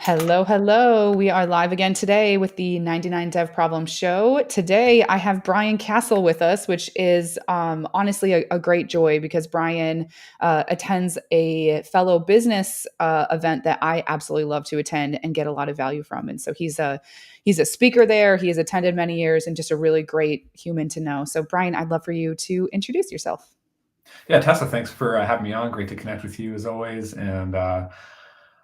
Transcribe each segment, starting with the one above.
Hello, hello. We are live again today with the 99 Dev Problem Show. Today, I have Brian Casel with us, which is honestly a great joy because Brian attends a fellow business event that I absolutely love to attend and get a lot of value from. And so he's a speaker there. He has attended many years and just a really great human to know. So, Brian, I'd love for you to introduce yourself. Yeah, Tessa, thanks for having me on. Great to connect with you as always. And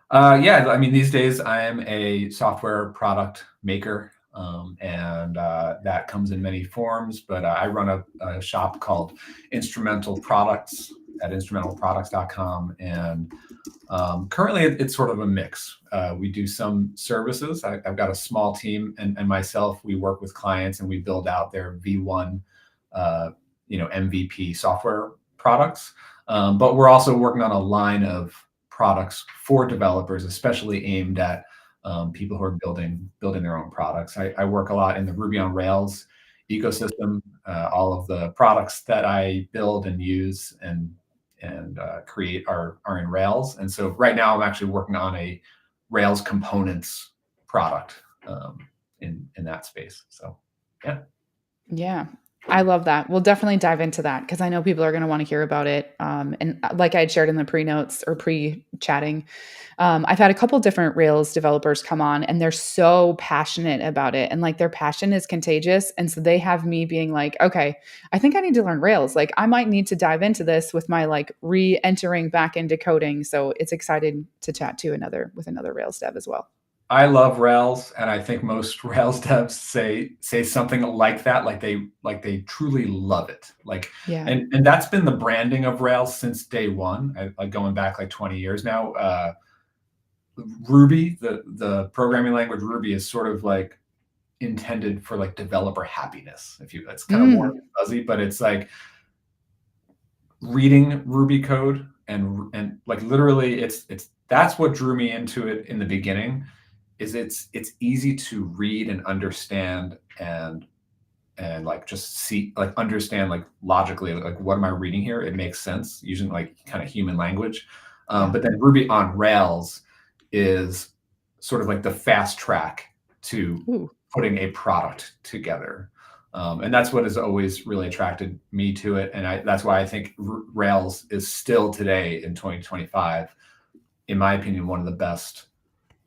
yeah, I mean, these days I am a software product maker, and that comes in many forms. But I run a shop called Instrumental Products at instrumentalproducts.com, and currently it's sort of a mix. We do some services. I've got a small team, and myself. We work with clients and we build out their V1, uh, MVP software products. But we're also working on a line of products for developers, especially aimed at people who are building their own products. I work a lot in the Ruby on Rails ecosystem. All of the products that I build and use and create are in Rails. And so right now I'm actually working on a Rails components product in that space. So yeah. Yeah, I love that. We'll definitely dive into that because I know people are going to want to hear about it. And like I had shared in the pre notes or pre chatting, I've had a couple different Rails developers come on and they're so passionate about it. And like their passion is contagious. And so they have me being like, okay, I think I need to learn Rails. Like I might need to dive into this with my like re entering back into coding. So it's exciting to chat to with another Rails dev as well. I love Rails, and I think most Rails devs say something like that, like they truly love it. Like, Yeah. and that's been the branding of Rails since day one. Like going back like 20 years now. Ruby, the programming language Ruby, is sort of like intended for like developer happiness. If you, it's kind of warm Mm, and fuzzy, but it's like reading Ruby code and like literally, it's that's what drew me into it in the beginning is it's easy to read and understand and like just see like understand like logically like what am I reading here? It makes sense using like kind of human language. yeah. But then Ruby on Rails is sort of like the fast track to Ooh. putting a product together. And that's what has always really attracted me to it. And that's why I think Rails is still today in 2025, in my opinion, one of the best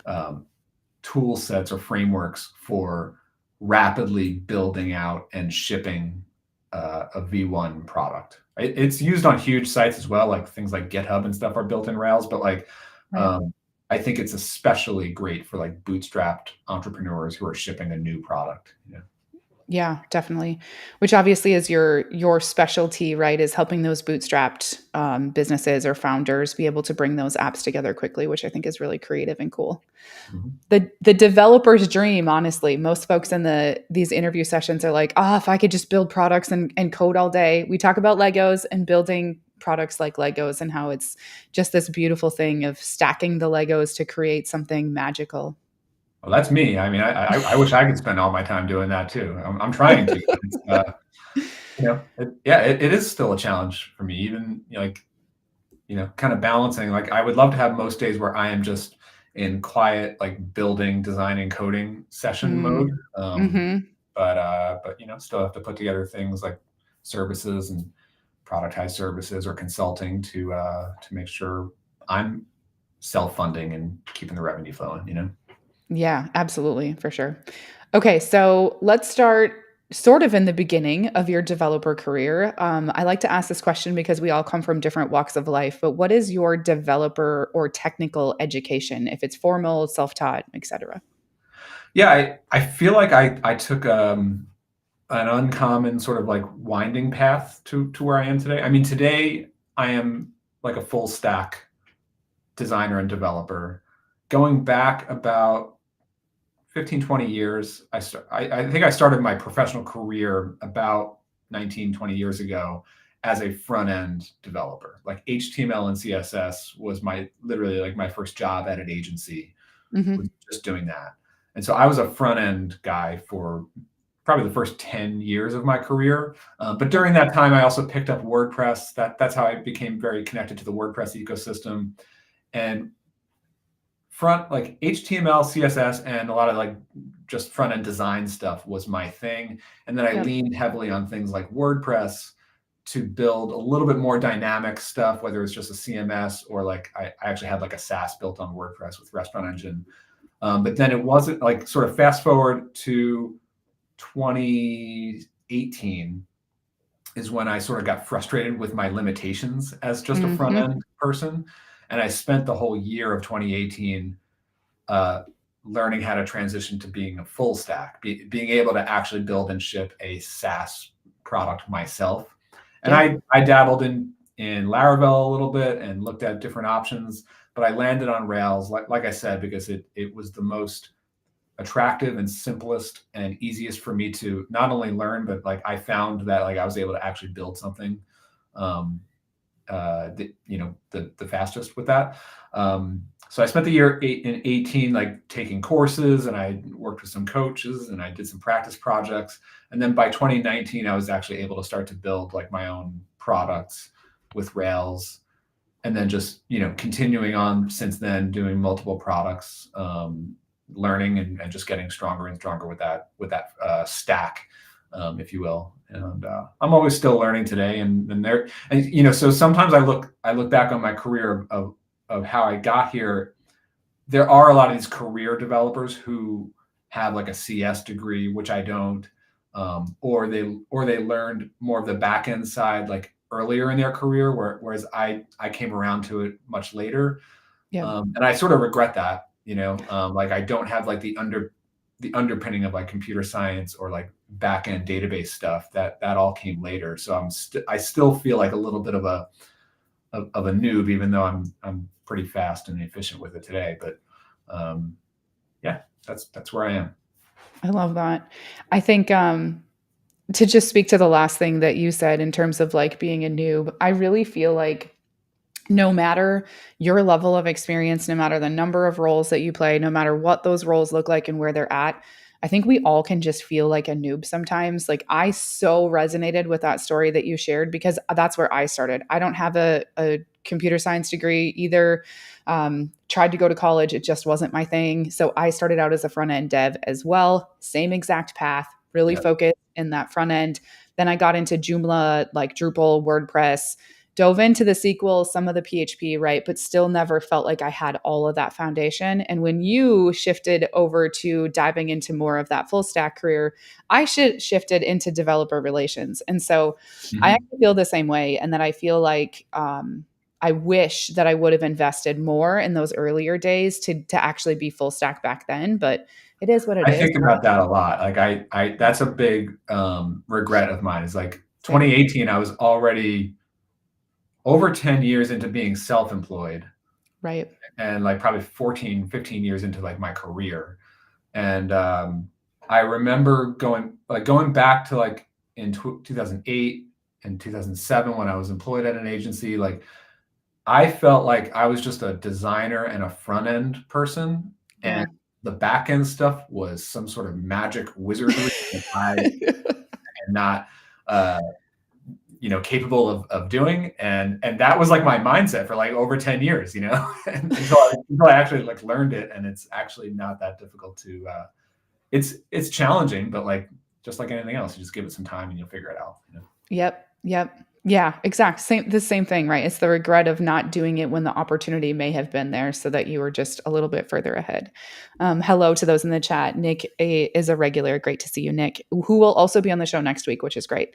um, tool sets or frameworks for rapidly building out and shipping a V1 product. It's used on huge sites as well, like things like GitHub and stuff are built in Rails, but like Right. um, I think it's especially great for like bootstrapped entrepreneurs who are shipping a new product. Yeah. Yeah, definitely. Which obviously is your specialty, right? Is helping those bootstrapped businesses or founders be able to bring those apps together quickly, which I think is really creative and cool. Mhm. The developer's dream, honestly. Most folks in these interview sessions are like, if I could just build products and code all day. We talk about Legos and building products like Legos and how it's just this beautiful thing of stacking the Legos to create something magical. Well, that's me. I mean, I wish I could spend all my time doing that too. I'm trying to, but it's, it is still a challenge for me. Even like kind of balancing. Like I would love to have most days where I am just in quiet, like building, designing, coding session Mm, mode. hmm. But still have to put together things like services and productized services or consulting to make sure I'm self-funding and keeping the revenue flowing. Yeah, absolutely, for sure. Okay, so let's start sort of in the beginning of your developer career. I like to ask this question because we all come from different walks of life, but what is your developer or technical education, if it's formal, self taught, etc.? Yeah, I feel like I took an uncommon sort of like winding path to where I am today. I mean, today I am like a full stack designer and developer. Going back about 15, 20 years, I think I started my professional career about 19, 20 years ago as a front end developer. Like HTML and CSS was my literally like my first job at an agency, was Hmm. just doing that. And so I was a front end guy for probably the first 10 years of my career. But during that time, I also picked up WordPress. That's how I became very connected to the WordPress ecosystem. And front, like HTML, CSS, and a lot of like just front end design stuff was my thing. And then I Yep. leaned heavily on things like WordPress to build a little bit more dynamic stuff, whether it's just a CMS or like I actually had like a SaaS built on WordPress with Restaurant Engine. But then it wasn't like sort of fast forward to 2018 is when I sort of got frustrated with my limitations as just a front Hmm. end person. And I spent the whole year of 2018 uh, learning how to transition to being a full stack, being able to actually build and ship a SaaS product myself. And Yeah. I dabbled in Laravel a little bit and looked at different options, but I landed on Rails, like I said, because it was the most attractive and simplest and easiest for me to not only learn, but like I found that like I was able to actually build something um, the fastest with that. So I spent the year in 18 like taking courses, and I worked with some coaches, and I did some practice projects. And then by 2019, I was actually able to start to build like my own products with Rails, and then just continuing on since then, doing multiple products, learning and just getting stronger and stronger with that stack, if you will. And I'm always still learning today. And so sometimes I look back on my career of how I got here. There are a lot of these career developers who have like a CS degree, which I don't, or they learned more of the back end side like earlier in their career, whereas I came around to it much later, Yep. and I sort of regret that. Like I don't have like the underpinning of like computer science or like back end database stuff that all came later. So I still feel like a little bit of a noob, even though I'm pretty fast and efficient with it today. But yeah, that's where I am. I love that. I think to just speak to the last thing that you said in terms of like being a noob, I really feel like no matter your level of experience, no matter the number of roles that you play, no matter what those roles look like and where they're at, I think we all can just feel like a noob sometimes. Like I so resonated with that story that you shared because that's where I started. I don't have a computer science degree either. Tried to go to college, it just wasn't my thing. So I started out as a front end dev as well, same exact path, really Yeah. focused in that front end. Then I got into Joomla, like Drupal, WordPress, dove into the SQL, some of the PHP, right? But still never felt like I had all of that foundation. And when you shifted over to diving into more of that full stack career, I shifted into developer relations. And so I Mhm. actually feel the same way. And that I feel like, I wish that I would have invested more in those earlier days to actually be full stack back then, but it is what it I is. think about that a lot. Like I that's a big regret of mine. Is like Same. 2018, I was already over 10 years into being self-employed, Right. and like probably 14, 15 years into like my career. And I remember going back to like in 2008 and 2007 when I was employed at an agency. Like I felt like I was just a designer and a front end person, and Yeah. the back end stuff was some sort of magic wizardry that I am not uh, capable of doing. And that was like my mindset for like over 10 years, until I actually like learned it. And it's actually not that difficult to it's challenging, but like just like anything else, you just give it some time and you'll figure it out. Yep. Yep. Yeah, exact same the same thing, right? It's the regret of not doing it when the opportunity may have been there so that you were just a little bit further ahead. Hello to those in the chat. Is a regular. Great to see you, Nick, who will also be on the show next week, which is great.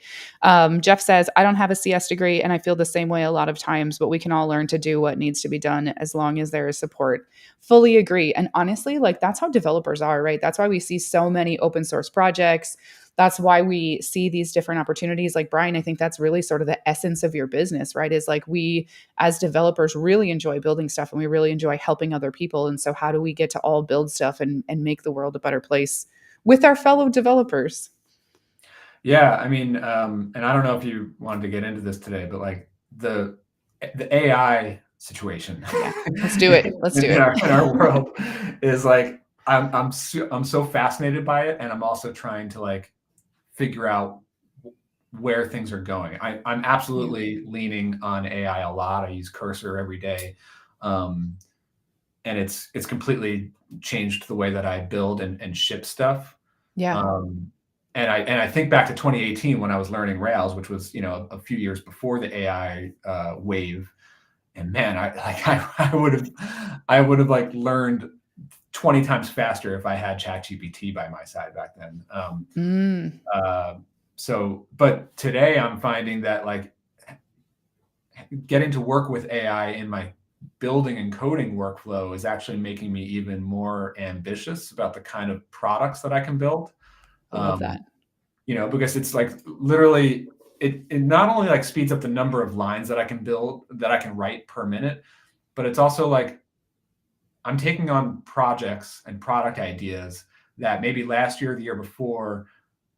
Jeff says, I don't have a CS degree and I feel the same way a lot of times, but we can all learn to do what needs to be done as long as there is support. Fully agree. And honestly, like that's how developers are, right? That's why we see so many open source projects. That's why we see these different opportunities. Like Brian, I think that's really sort of the essence of your business, right? Is like we as developers really enjoy building stuff and we really enjoy helping other people. And so how do we get to all build stuff and make the world a better place with our fellow developers? Yeah, I mean, and I don't know if you wanted to get into this today, but like the AI situation Yeah, let's do it. Let's do in it. our world is like I'm so fascinated by it, and I'm also trying to like figure out where things are going. I'm Yeah. absolutely leaning on AI a lot. I use Cursor every day. Um, and it's completely changed the way that I build and ship stuff. Yeah. Um, and I think back to 2018 when I was learning Rails, which was, you know, a few years before the AI wave. And man, I would have like learned 20 times faster if I had ChatGPT by my side back then. Mm. Uh, but today I'm finding that like getting to work with AI in my building and coding workflow is actually making me even more ambitious about the kind of products that I can build. I love that. Um, you know, because it's like literally it not only like speeds up the number of lines that I can build, that I can write per minute, but it's also like I'm taking on projects and product ideas that maybe last year or the year before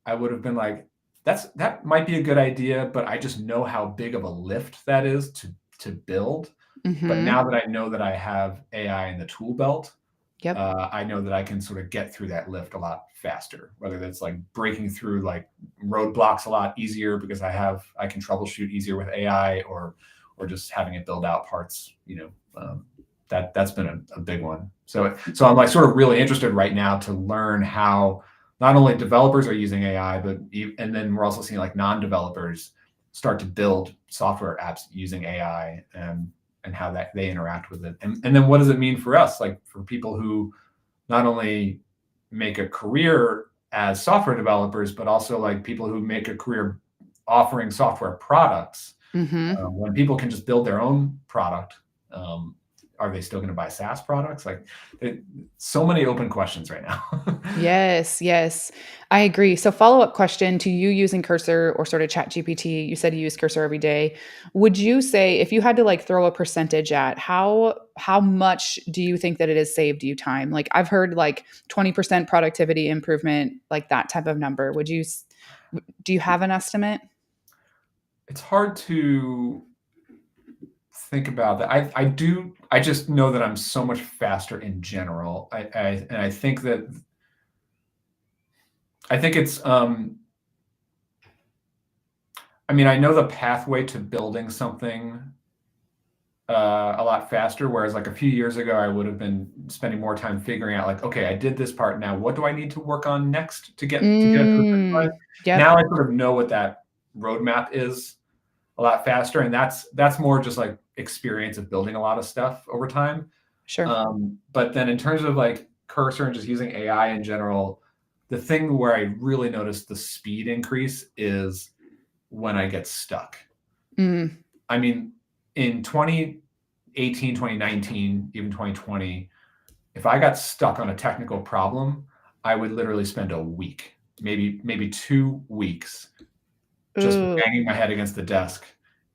I would have been like, that might be a good idea, but I just know how big of a lift that is to build. But Mm-hmm. now that I know that I have AI in the tool belt, Yep. I know that I can sort of get through that lift a lot faster. Whether that's like breaking through like roadblocks a lot easier because I can troubleshoot easier with AI, or just having it build out parts. You know, that's been a big one. So I'm like sort of really interested right now to learn how not only developers are using AI, and then we're also seeing like non-developers start to build software apps using AI, and how that they interact with it. And then what does it mean for us, like for people who not only make a career as software developers, but also like people who make a career offering software products. Mm-hmm. When people can just build their own product, um, are they still going to buy SaaS products? Like, so many open questions right now. Yes, yes. I agree. So follow-up question to you using Cursor or sort of Chat GPT. You said you use Cursor every day. Would you say if you had to like throw a percentage at how much do you think that it has saved you time? Like I've heard like 20% productivity improvement, like that type of number. Do you have an estimate? It's hard to think about that. I just know that I'm so much faster in general. And I think it's I mean, I know the pathway to building something a lot faster. Whereas like a few years ago, I would have been spending more time figuring out like, okay, I did this part. Now, what do I need to work on next to get to the finish line? Yep. Now I sort of know what that roadmap is a lot faster, and that's more just like experience of building a lot of stuff over time. Sure. But then in terms of like Cursor and just using AI in general, the thing where I really notice the speed increase is when I get stuck. Mm, I mean, in 2018, 2019, even 2020, if I got stuck on a technical problem, I would literally spend a week, maybe 2 weeks, just ooh, banging my head against the desk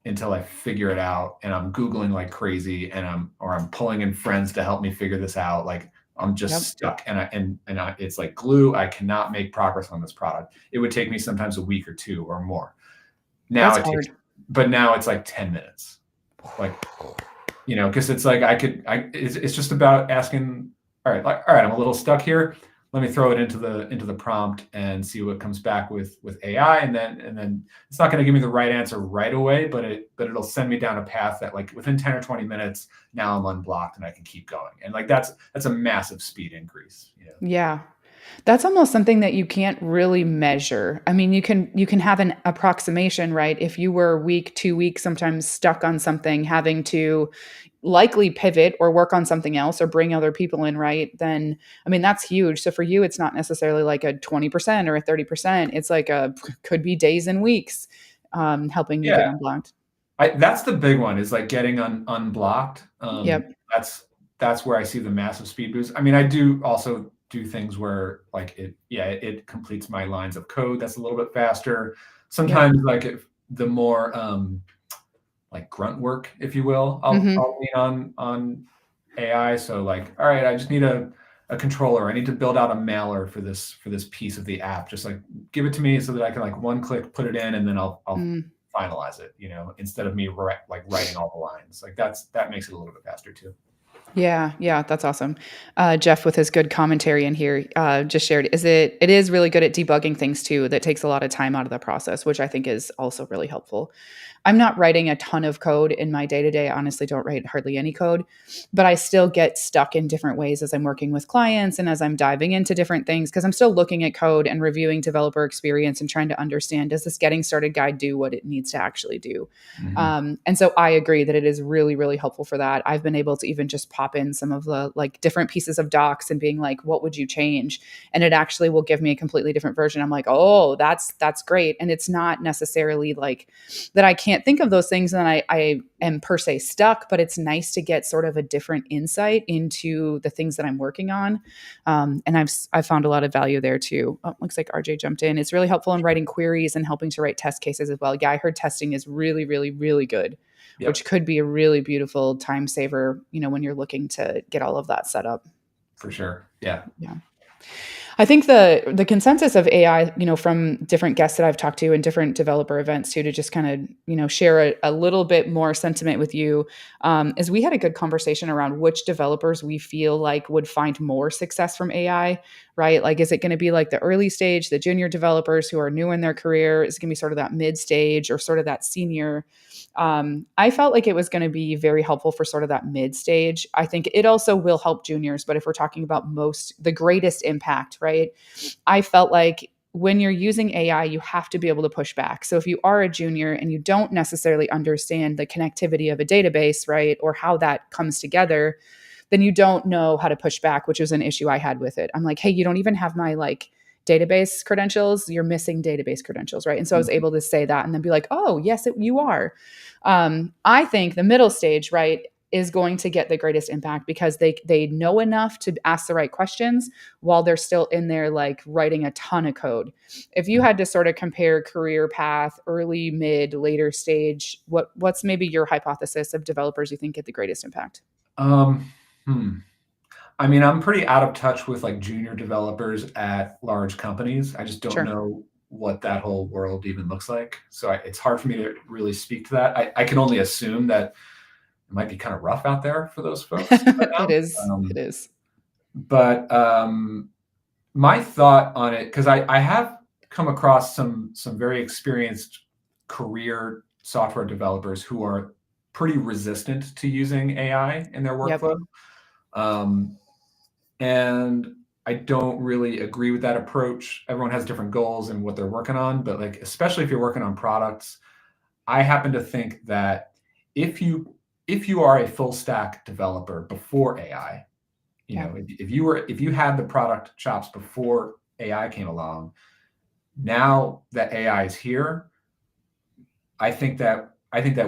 until I figure it out. And I'm Googling like crazy, and I'm pulling in friends to help me figure this out. Like I'm just yep. stuck, it's like glue. I cannot make progress on this product. It would take me sometimes a week or two or more. Now That's it takes, hard. but now it's like 10 minutes. Like, you know, because it's like it's just about asking, all right, I'm a little stuck here. Let me throw it into the prompt and see what comes back with AI, and then it's not going to give me the right answer right away, but it'll send me down a path that like within 10 or 20 minutes, now I'm unblocked and I can keep going. And like that's a massive speed increase, you know. Yeah. That's almost something that you can't really measure. I mean, you can have an approximation, right? If you were a week, 2 weeks, sometimes stuck on something, having to likely pivot or work on something else or bring other people in, right? Then I mean, that's huge. So for you, it's not necessarily like a 20% or a 30%. It's like a could be days and weeks helping you get Yeah. unblocked. That's the big one, is like getting unblocked. Yep. That's where I see the massive speed boost. I mean, I do also do things where like it completes my lines of code. That's a little bit faster. Yep. Sometimes like if the more like grunt work, if you will, Hmm. I'll lean on AI. So like, all right, I just need a controller. I need to build out a mailer for this piece of the app. Just like give it to me so that I can like one click put it in, and then I'll Mm. finalize it, you know, instead of me like writing all the lines. Like that makes it a little bit faster too. Yeah, yeah, that's awesome. Jeff, with his good commentary in here, just shared. It is really good at debugging things too. That takes a lot of time out of the process, which I think is also really helpful. I'm not writing a ton of code in my day to day. I honestly don't write hardly any code, but I still get stuck in different ways as I'm working with clients and as I'm diving into different things because I'm still looking at code and reviewing developer experience and trying to understand, does this getting started guide do what it needs to actually do? Hmm. And so I agree that it is really, really helpful for that. I've been able to even just pop in some of the like different pieces of docs and being like, what would you change? And it actually will give me a completely different version. I'm like, oh, that's great. And it's not necessarily like that I can't think of those things and I am per se stuck, but it's nice to get sort of a different insight into the things that I'm working on. And I've found a lot of value there too. Oh, looks like RJ jumped in. It's really helpful in writing queries and helping to write test cases as well. Yeah, I heard testing is really, really, really good, which Yep, could be a really beautiful time saver, when you're looking to get all of that set up. for sure. Yeah. Yeah. I think the consensus of AI, from different guests that I've talked to and different developer events too, to just kind of, share a little bit more sentiment with you, is we had a good conversation around which developers we feel like would find more success from AI, right? Like, is it going to be like the early stage, the junior developers who are new in their career? Is it going to be sort of that mid stage or sort of that senior? I felt like it was going to be very helpful for sort of that mid stage. I think it also will help juniors, but if we're talking about the greatest impact, right? I felt like when you're using AI, you have to be able to push back. So if you are a junior and you don't necessarily understand the connectivity of a database, right, or how that comes together, then you don't know how to push back, which was an issue I had with it. I'm like, hey, you don't even have my like database credentials. You're missing database credentials, right? And so I was Mhm. able to say that and then be like, oh, yes, you are. I think the middle stage, right, is going to get the greatest impact because they know enough to ask the right questions while they're still in there like writing a ton of code. If you had to sort of compare career path, early, mid, later stage, what's maybe your hypothesis of developers you think get the greatest impact? Um, hmm. I mean, I'm pretty out of touch with like junior developers at large companies. I just don't Sure. know what that whole world even looks like. So it's hard for me to really speak to that. I can only assume that it might be kind of rough out there for those folks right It now. is. It is. But my thought on it, because I have come across some very experienced career software developers who are pretty resistant to using AI in their Yep. workflow. Um, and I don't really agree with that approach. Everyone has different goals and what they're working on, but like especially if you're working on products, I happen to think that if you if you are a full stack developer before AI, Yeah. if you had the product chops before AI came along, now that AI is here, I think that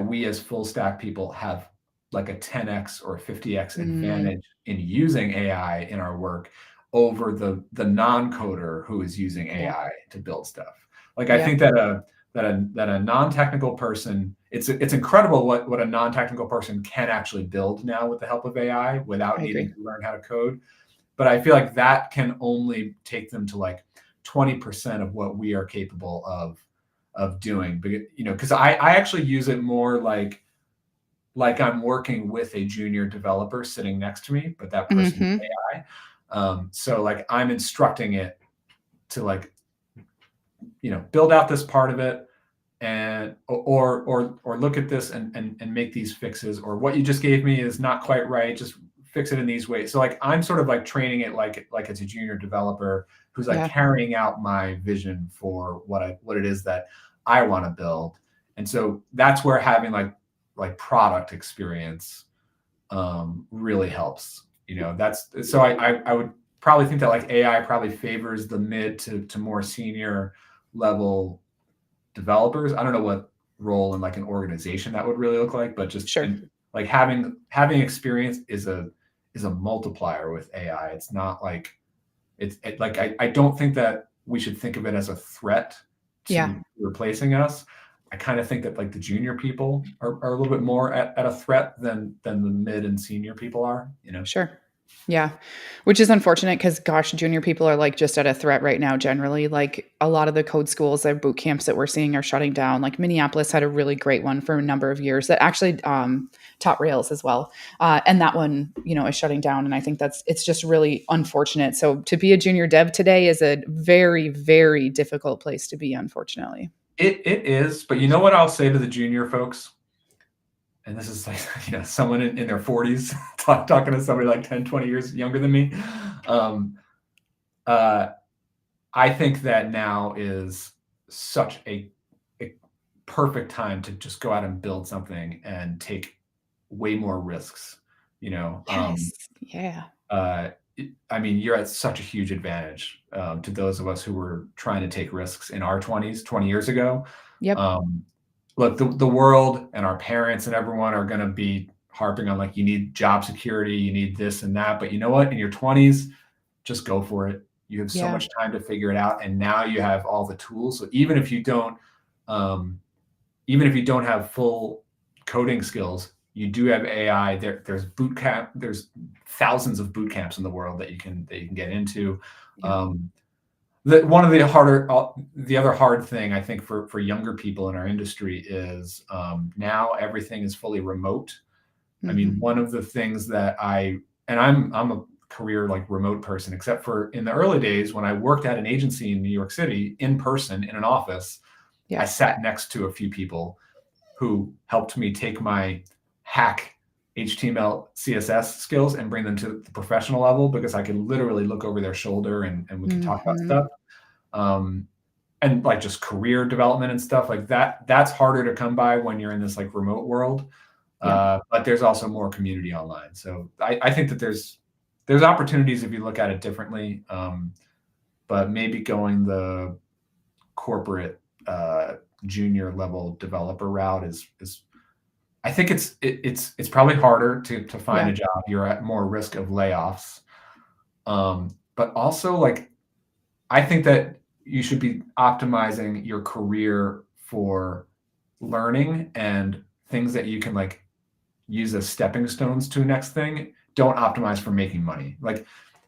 we as full stack people have like a 10x or a 50x Mm, advantage in using AI in our work over the non-coder who is using yeah. AI to build stuff. Like I Yeah. think that a non-technical person, it's incredible what a non-technical person can actually build now with the help of AI without I needing agree. to learn how to code. But I feel like that can only take them to like 20% of what we are capable of doing. But because I actually use it more like I'm working with a junior developer sitting next to me, but that person is Hmm. AI. So like I'm instructing it to like build out this part of it and or look at this and make these fixes, or what you just gave me is not quite right, just fix it in these ways. So like I'm sort of like training it like it's a junior developer who's like Yeah. carrying out my vision for what it is that I want to build. And so that's where having like product experience really helps. That's so I would probably think that like AI probably favors the mid to more senior level developers. I don't know what role in like an organization that would really look like, but just Sure. in like having experience is a multiplier with AI. It's not like like I don't think that we should think of it as a threat Yeah. to replacing us. I kind of think that like the junior people are a little bit more at a threat than the mid and senior people are. Sure. Yeah. Which is unfortunate because, gosh, junior people are like just at a threat right now, generally. Like a lot of the code schools and boot camps that we're seeing are shutting down. Like Minneapolis had a really great one for a number of years that actually taught Rails as well. And that one, is shutting down. And I think it's just really unfortunate. So to be a junior dev today is a very, very difficult place to be, unfortunately. It is, but you know what I'll say to the junior folks? And this is like, someone in their 40s talking to somebody like 10, 20 years younger than me. Um, uh, I think that now is such a perfect time to just go out and build something and take way more risks. You know, Yes. Yeah. uh, I mean, you're at such a huge advantage to those of us who were trying to take risks in our 20s, 20 years ago. Yep. Um, Look, the world and our parents and everyone are going to be harping on like, you need job security, you need this and that. But you know what? In your 20s, just go for it. You have so Yeah. much time to figure it out. And now you have all the tools. So um, even if you don't have full coding skills, you do have AI. There's boot camp. There's thousands of boot camps in the world that you can get into. Yep. Um, the other hard thing I think for younger people in our industry is now everything is fully remote. I mean, Hmm. one of the things that I'm a career like remote person, except for in the early days when I worked at an agency in New York City in person in an office, I Yep. sat next to a few people who helped me take my hack HTML, CSS skills and bring them to the professional level because I could literally look over their shoulder and we could talk about Hmm. stuff. Um, and like just career development and stuff like that. That's harder to come by when you're in this like remote world. Yep. But there's also more community online. So I think that there's opportunities if you look at it differently. But maybe going the corporate junior level developer route is I think it's probably harder to find Yeah. a job. You're at more risk of layoffs. But also like I think that you should be optimizing your career for learning and things that you can like use as stepping stones to the next thing. Don't optimize for making money. Like,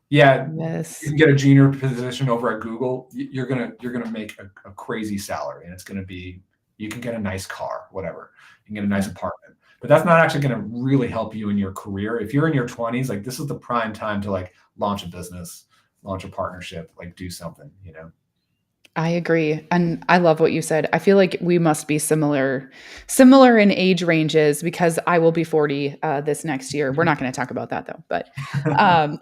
yeah, you Yes. can get a junior position over at Google. You're gonna make a crazy salary, and it's gonna be you can get a nice car, whatever. You can get a nice Yeah. apartment, but that's not actually gonna really help you in your career. If you're in your 20s, like this is the prime time to like launch a business, launch a partnership, like do something. I agree. And I love what you said. I feel like we must be similar in age ranges because I will be 40 this next year. We're not going to talk about that though. Um,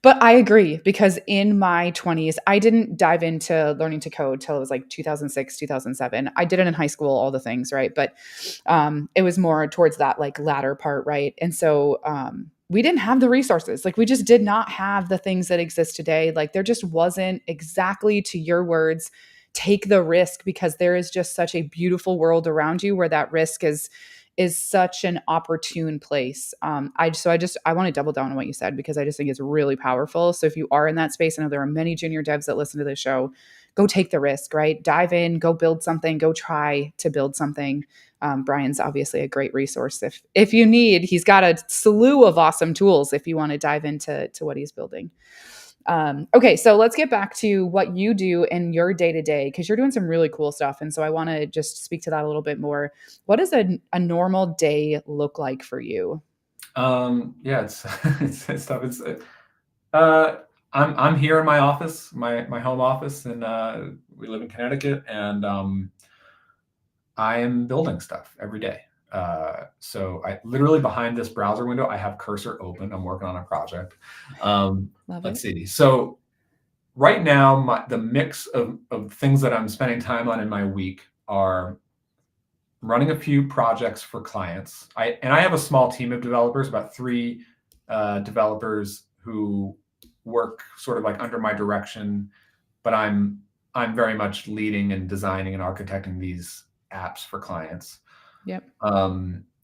but I agree because in my 20s, I didn't dive into learning to code till it was like 2006, 2007. I did it in high school, all the things, right? But it was more towards that like latter part, right? And so we didn't have the resources. Like we just did not have the things that exist today. Like there just wasn't, exactly to your words, take the risk, because there is just such a beautiful world around you where that risk is such an opportune place. I want to double down on what you said because I just think it's really powerful. So if you are in that space, I know there are many junior devs that listen to this show, go take the risk, right? Dive in, go build something, go try to build something. Brian's obviously a great resource if you need. He's got a slew of awesome tools if you want to dive into what he's building. Okay, so let's get back to what you do in your day to day because you're doing some really cool stuff, and so I want to just speak to that a little bit more. What does a normal day look like for you? Yeah, it's it's tough. Uh, I'm here in my office, my home office, and we live in Connecticut, and I am building stuff every day. So I literally behind this browser window, I have cursor open. I'm working on a project. Love Let's it. see. So right now, the mix of things that I'm spending time on in my week are running a few projects for clients. I have a small team of developers, about three developers who work sort of like under my direction, but I'm very much leading and designing and architecting these apps for clients. Yep.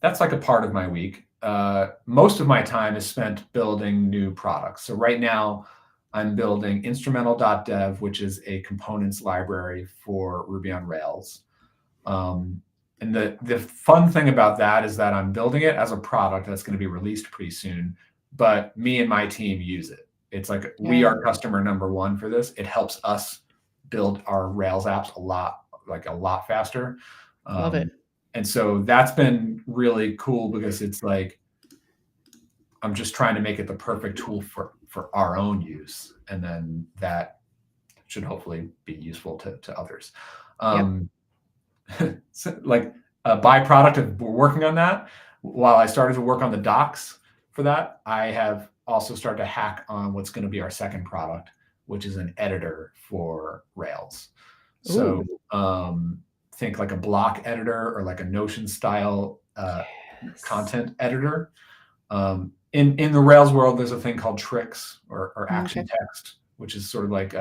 That's like a part of my week. Most of my time is spent building new products. So right now, I'm building instrumental.dev, which is a components library for Ruby on Rails. And the fun thing about that is that I'm building it as a product that's going to be released pretty soon, but me and my team use it. It's like we Yeah. are customer number one for this. It helps us build our Rails apps a lot faster. Love it. Um, and so that's been really cool because it's like I'm just trying to make it the perfect tool for our own use, and then that should hopefully be useful to others. Yep. Um, like a byproduct of working on that, while I started to work on the docs for that, I have also started to hack on what's going to be our second product, which is an editor for Rails. So Ooh. think like a block editor or like a Notion style Yes. content editor. In the Rails world, there's a thing called tricks or action Okay. text, which is sort of like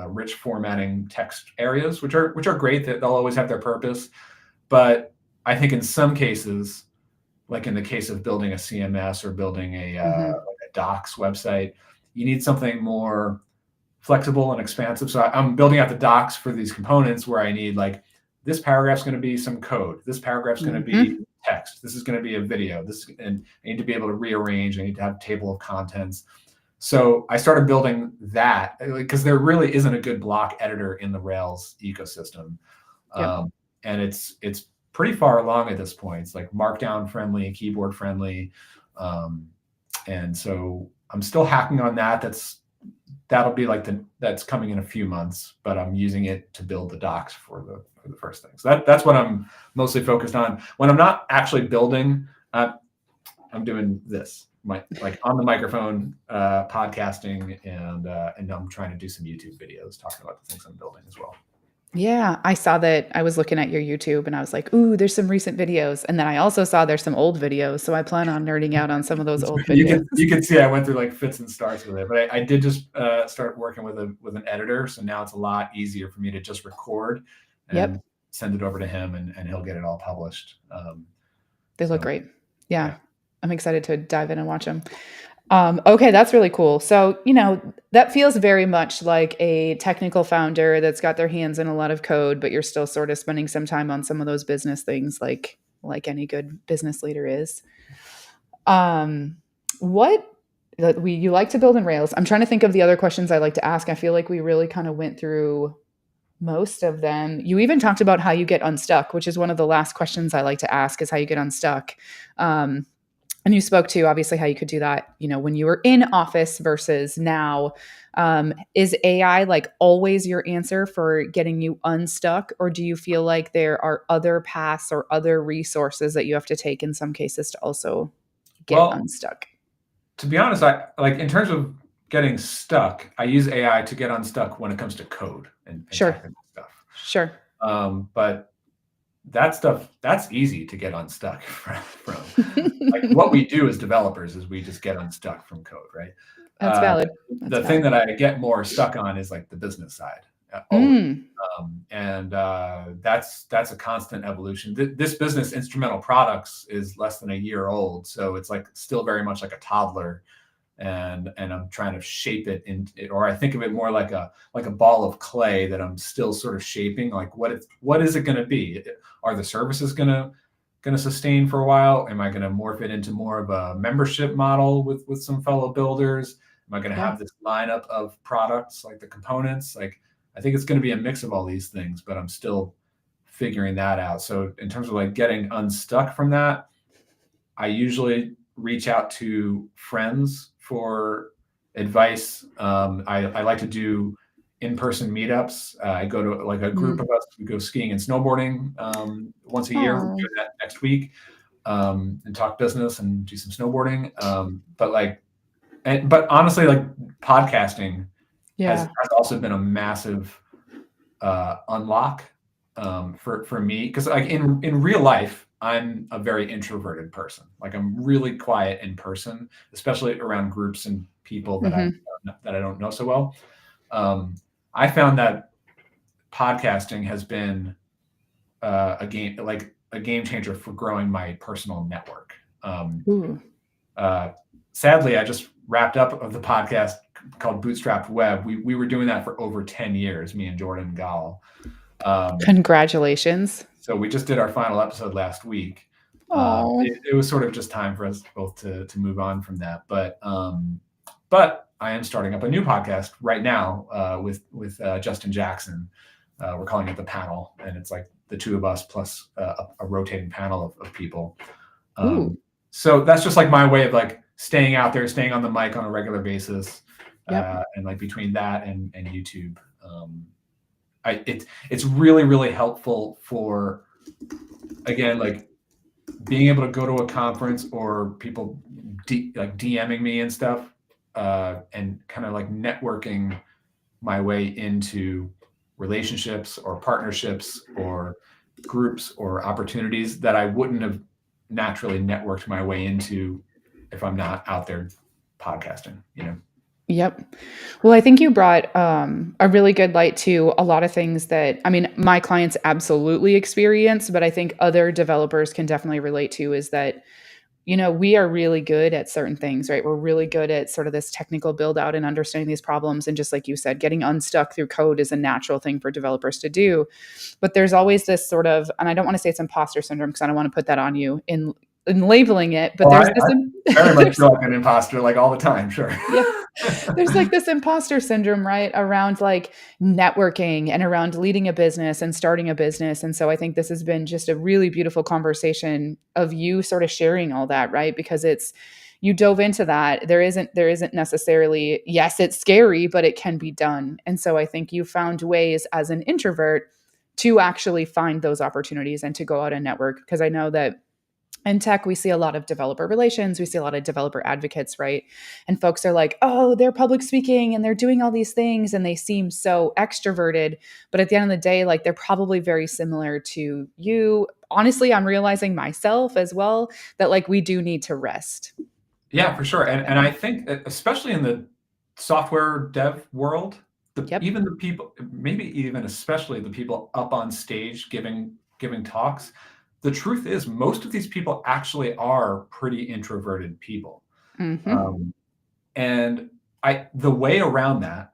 rich formatting text areas, which are great. That they'll always have their purpose, but I think in some cases, like in the case of building a CMS or building Hmm. like a docs website, you need something more flexible and expansive. So I'm building out the docs for these components where I need like this paragraph's going to be some code. This paragraph's going to be Hmm. text. This is going to be a video. And I need to be able to rearrange. I need to have a table of contents. So I started building that because there really isn't a good block editor in the Rails ecosystem, Yep. and it's pretty far along at this point. It's like Markdown friendly, keyboard friendly, um, and so I'm still hacking on that. That'll be like that's coming in a few months, but I'm using it to build the docs for the first thing. So that's what I'm mostly focused on. When I'm not actually building, I'm doing this, like on the microphone, podcasting, and I'm trying to do some YouTube videos talking about the things I'm building as well. Yeah, I saw that. I was looking at your YouTube and I was like, "Ooh, there's some recent videos." And then I also saw there's some old videos, so I plan on nerding out on some of those old You videos. can see I went through like fits and starts with it, but I did just start working with an editor, so now it's a lot easier for me to just record and Yep, send it over to him, and he'll get it all published. they look So great. Yeah, yeah. I'm excited to dive in and watch them. Okay, that's really cool. So, that feels very much like a technical founder that's got their hands in a lot of code, but you're still sort of spending some time on some of those business things like any good business leader is. Um, what that we you like to build in Rails. I'm trying to think of the other questions I like to ask. I feel like we really kind of went through most of them. You even talked about how you get unstuck, which is one of the last questions I like to ask is how you get unstuck. Um, and you spoke to obviously how you could do that, when you were in office versus now. Is AI like always your answer for getting you unstuck, or do you feel like there are other paths or other resources that you have to take in some cases to also get Well, unstuck? to be honest, I like in terms of getting stuck, I use AI to get unstuck when it comes to code and Sure, technical stuff. sure. But that stuff that's easy to get unstuck from. Like what we do as developers is we just get unstuck from code, right? That's valid. That's The thing valid. that I get more stuck on is like the business side, always. Mm, And that's a constant evolution. This business, Instrumental Products, is less than a year old, so it's like still very much like a toddler, and I'm trying to shape it or I think of it more like a ball of clay that I'm still sort of shaping. Like what is it going to be? Are the services going to sustain for a while? Am I going to morph it into more of a membership model with some fellow builders? Am I going to yeah. have this lineup of products like the components? Like I think it's going to be a mix of all these things, but I'm still figuring that out. So in terms of like getting unstuck from that, I usually reach out to friends for advice. I like to do in-person meetups. I go to like a group Mm. of us. We go skiing and snowboarding once a year. We're Oh, doing that next week, and talk business and do some snowboarding. But honestly, like podcasting yeah. has also been a massive unlock for me because like in real life I'm a very introverted person. Like I'm really quiet in person, especially around groups and people Hmm. that I don't know so well. um, I found that podcasting has been a game changer for growing my personal network. Ooh. Uh, Sadly, I just wrapped up of the podcast called Bootstrapped Web. We were doing that for over 10 years, me and Jordan Gall. Um, Congratulations. so we just did our final episode last week. Oh. It was sort of just time for us both to move on from that. But I am starting up a new podcast right now with Justin Jackson. We're calling it The Panel, and it's like the two of us plus a rotating panel of people. Ooh. So that's just like my way of like staying out there, staying on the mic on a regular basis, Yep. and like between that and YouTube. It's really, really helpful for, again, like being able to go to a conference or people like DMing me and stuff, and kind of like networking my way into relationships or partnerships or groups or opportunities that I wouldn't have naturally networked my way into if I'm not out there podcasting, you know? Yep. Well, I think you brought a really good light to a lot of things that, I mean, my clients absolutely experience, but I think other developers can definitely relate to is that, we are really good at certain things, right? We're really good at sort of this technical build out and understanding these problems. And just like you said, getting unstuck through code is a natural thing for developers to do. But there's always this sort of, and I don't want to say it's imposter syndrome because I don't want to put that on you in labeling it, but Well, there's I very much there's feel like an imposter, like all the time. Sure. yeah, there's like this imposter syndrome, right? Around like networking and around leading a business and starting a business. And so I think this has been just a really beautiful conversation of you sort of sharing all that, right? Because you dove into that. There isn't necessarily, yes, it's scary, but it can be done. And so I think you found ways as an introvert to actually find those opportunities and to go out and network. Because I know that in tech, we see a lot of developer relations, we see a lot of developer advocates, right? And folks are like, oh, they're public speaking and they're doing all these things and they seem so extroverted. But at the end of the day, like they're probably very similar to you. Honestly, I'm realizing myself as well that like we do need to rest. Yeah, for sure. And Yeah. I think especially in the software dev world, Yep. even the people, maybe even especially the people up on stage giving talks, the truth is most of these people actually are pretty introverted people. Hmm. Um, and the way around that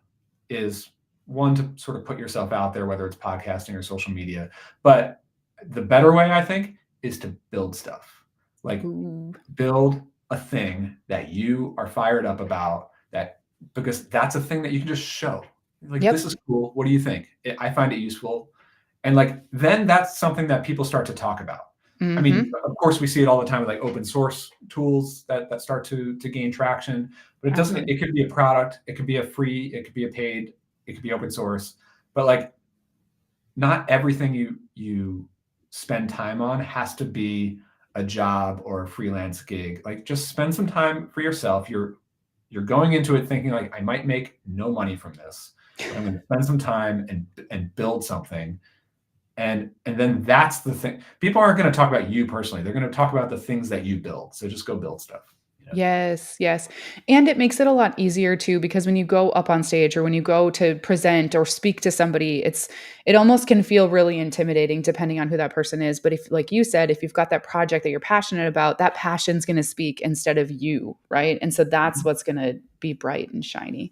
is, one, to sort of put yourself out there, whether it's podcasting or social media. But the better way, I think, is to build stuff. Like Ooh. build a thing that you are fired up about, that, because that's a thing that you can just show. Like, this Yep. is cool. What do you think? I find it useful. And like, then that's something that people start to talk about. I mean, Hmm. of course, we see it all the time with like open source tools that start to gain traction, but it doesn't, Absolutely. it could be a product, it could be a free, it could be a paid, it could be open source. But like, not everything you spend time on has to be a job or a freelance gig. Like, just spend some time for yourself. You're going into it thinking like, I might make no money from this, but I'm going to spend some time and build something. And then that's the thing. People aren't going to talk about you personally. They're going to talk about the things that you build. So just go build stuff. You know? Yes, yes. And it makes it a lot easier too because when you go up on stage or when you go to present or speak to somebody, it almost can feel really intimidating depending on who that person is. But if, like you said, if you've got that project that you're passionate about, that passion's going to speak instead of you, right? And so that's Mhm. what's going to be bright and shiny.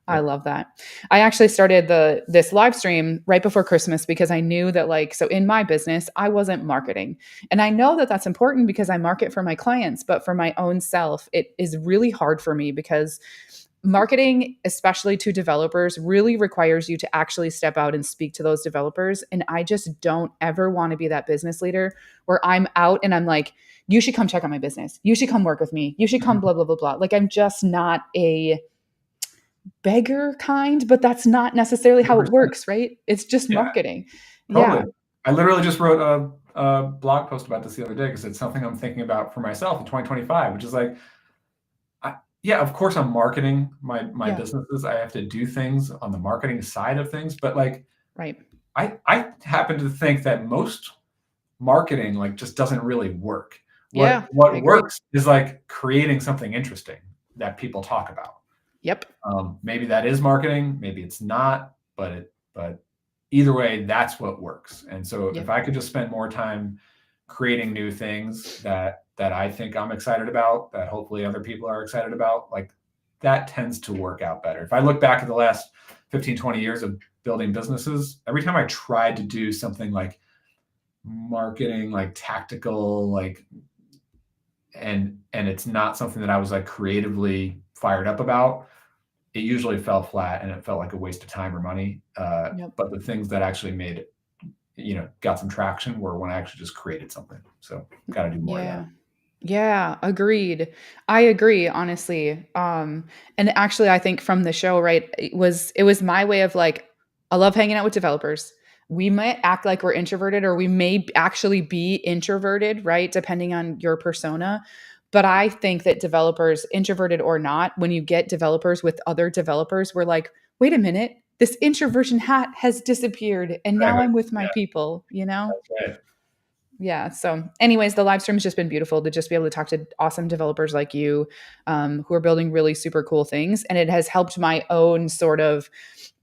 I Yep. love that. I actually started this live stream right before Christmas because I knew that like so in my business I wasn't marketing. And I know that that's important because I market for my clients, but for my own self it is really hard for me because marketing, especially to developers, really requires you to actually step out and speak to those developers and I just don't ever want to be that business leader where I'm out and I'm like you should come check out my business. You should come work with me. You should come Mhm. blah blah blah blah. Like I'm just not a beggar kind, but that's not necessarily how it 100%. works, right? It's just Yeah, marketing. totally. Yeah. I literally just wrote a blog post about this the other day because it's something I'm thinking about for myself in 2025, which is like, yeah, of course I'm marketing my Yeah. businesses. I have to do things on the marketing side of things, but like, Right. I happen to think that most marketing like just doesn't really work. What Yeah, I what agree. works is like creating something interesting that people talk about. Yep. Maybe that is marketing, maybe it's not, but either way, that's what works. And so if Yep. I could just spend more time creating new things that I think I'm excited about, that hopefully other people are excited about, like that tends to work out better. If I look back at the last 15, 20 years of building businesses, every time I tried to do something like marketing, like tactical, like, and it's not something that I was like creatively fired up about, it usually fell flat and it felt like a waste of time or money. Yep. But the things that actually made it, got some traction were when I actually just created something. So got to do more of that. Yeah. Yeah, agreed. I agree, honestly. And actually I think from the show, right, it was my way of like I love hanging out with developers. We might act like we're introverted, or we may actually be introverted, right? Depending on your persona. But I think that developers, introverted or not, when you get developers with other developers, we're like, wait a minute, this introversion hat has disappeared. And now Exactly. I'm with my Yeah, people, you know? that's right. Yeah. So, anyways, the live stream has just been beautiful to just be able to talk to awesome developers like you, who are building really super cool things. And it has helped my own sort of,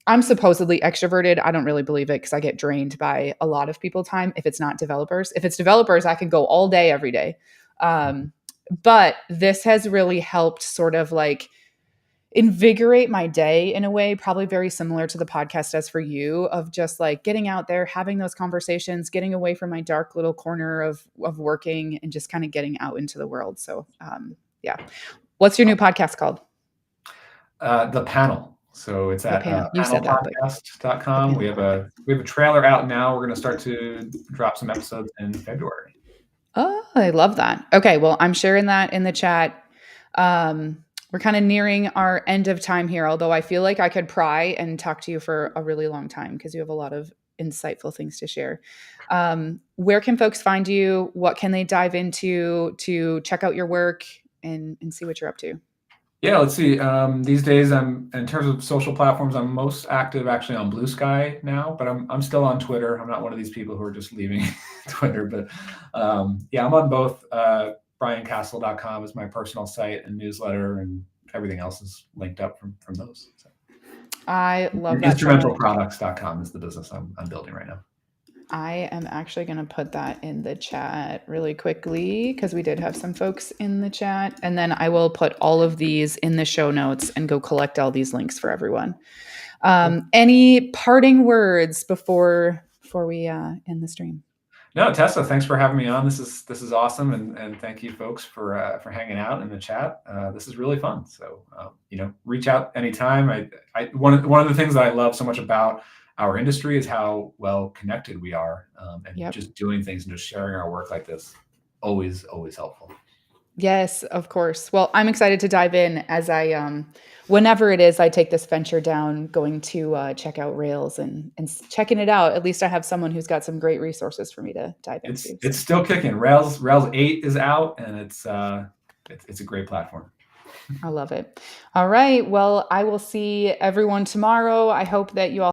I'm supposedly extroverted. I don't really believe it because I get drained by a lot of people time if it's not developers. If it's developers, I can go all day, every day. But this has really helped sort of like invigorate my day in a way, probably very similar to the podcast does for you, of just like getting out there, having those conversations, getting away from my dark little corner of working and just kind of getting out into the world. So yeah. What's your new podcast called? The panel. So it's The at panel. You said that, but the panelpodcast.com. panel podcast. We have a trailer out now. We're going to start to drop some episodes in February. Oh, I love that. Okay, well, I'm sharing that in the chat. We're kind of nearing our end of time here, although I feel like I could pry and talk to you for a really long time because you have a lot of insightful things to share. Where can folks find you? What can they dive into to check out your work and see what you're up to? Yeah, let's see. These days, I'm in terms of social platforms, I'm most active actually on Blue Sky now, but I'm still on Twitter. I'm not one of these people who are just leaving Twitter, but yeah, I'm on both. BrianCasel.com is my personal site and newsletter, and everything else is linked up from those. So. I love that so much. Instrumentalproducts.com is the business I'm building right now. I am actually going to put that in the chat really quickly because we did have some folks in the chat. And then I will put all of these in the show notes and go collect all these links for everyone. Any parting words before we end the stream? No, Tessa, thanks for having me on. This is awesome, and thank you folks for hanging out in the chat. This is really fun. So reach out anytime. One of the things that I love so much about our industry is how well connected we are, and just doing things and just sharing our work like this, always helpful. Yes, of course. Well, I'm excited to dive in as I, whenever it is I take this venture down, going to check out Rails and checking it out. At least I have someone who's got some great resources for me to dive into. It's still kicking. Rails 8 is out, and it's a great platform. I love it. All right. Well, I will see everyone tomorrow. I hope that you all